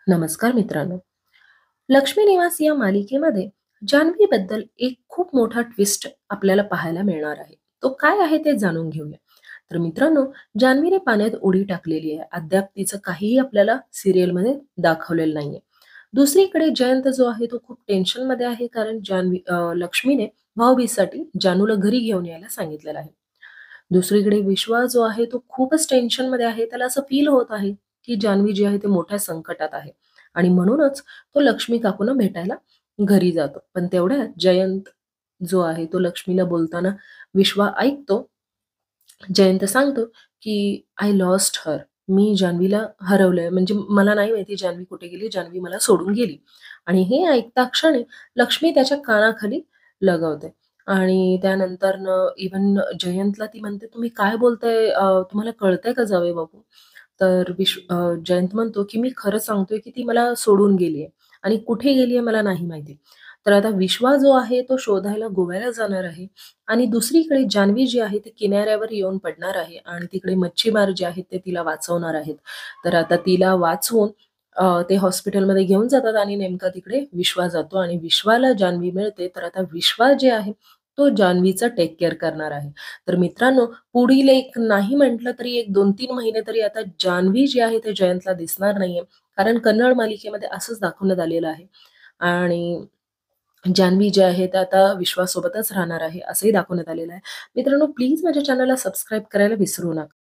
नमस्कार मित्रांनो. लक्ष्मी निवास या मालिकेमध्ये जान्हवीबद्दल एक खूप मोठा ट्विस्ट आपल्याला पाहायला मिळणार आहे. तो काय आहे ते जाणून घेऊया. तर मित्रांनो, जान्हवीने पाण्यात उडी टाकलेली आहे. अद्याप तिचं काहीही आपल्याला सीरियलमध्ये दाखवलेलं नाहीये. दुसरीकडे जयंत जो आहे तो खूप टेन्शनमध्ये आहे कारण लक्ष्मीने भाऊबीजेसाठी जानूला घरी घेऊन यायला सांगितलेलं आहे. दुसरीकडे विश्वास जो आहे तो खूपच टेन्शनमध्ये आहे. त्याला असं फील होत आहे, की जान्हवी जी आहे ती मोठ्या संकटात आहे आणि म्हणूनच तो लक्ष्मी काकूंना भेटायला घरी जातो. पण तेवढ्यात जयंत जो आहे तो लक्ष्मीला बोलताना विश्वा ऐकतो. जयंत सांगतो, की "आय लॉस्ट हर." मी जान्हवीला हरवलंय. म्हणजे मला नाही माहिती जान्हवी कुठे गेली. जान्हवी मला सोडून गेली. आणि हे ऐकता क्षणी लक्ष्मी त्याच्या कानाखाली लगवते. आणि त्यानंतरनं इव्हन जयंतला ती म्हणते, "तुम्ही काय बोलताय? तुम्हाला कळतंय का जावई बापू?" तर जयंत म्हणतो, की "मी खरं सांगतोय, की ती मला सोडून गेली आहे आणि कुठे गेली आहे मला नाही माहिती." तर आता विश्वा जो आहे तो शोधायला गोव्याला जाणार आहे आणि दुसरीकडे जान्हवी जी आहे ती किनाऱ्यावर येऊन पडणार आहे आणि तिकडे मच्छीमार जे आहेत ते तिला वाचवणार आहेत. तर आता तिला वाचवून ते हॉस्पिटलमध्ये घेऊन जातात आणि नेमका तिकडे विश्वा जातो आणि विश्वाला जान्हवी मिळते. तर आता विश्वा जे आहे तो जान्हवीचा टेक केअर करणार आहे. तर मित्रांनो, पुढील एक नाही म्हटलं तरी एक 2-3 महिने तरी आता जान्हवी जी आहे ते जयंतला दिसणार नाहीये. कारण कन्नड मालिकेमध्ये असंच दाखवण्यात आलेलं आहे आणि जान्हवी जे आहे ते आता विश्वासोबतच राहणार आहे, असंही दाखवण्यात आलेलं आहे. मित्रांनो, प्लीज माझ्या चॅनलला सबस्क्राईब करायला विसरू नका.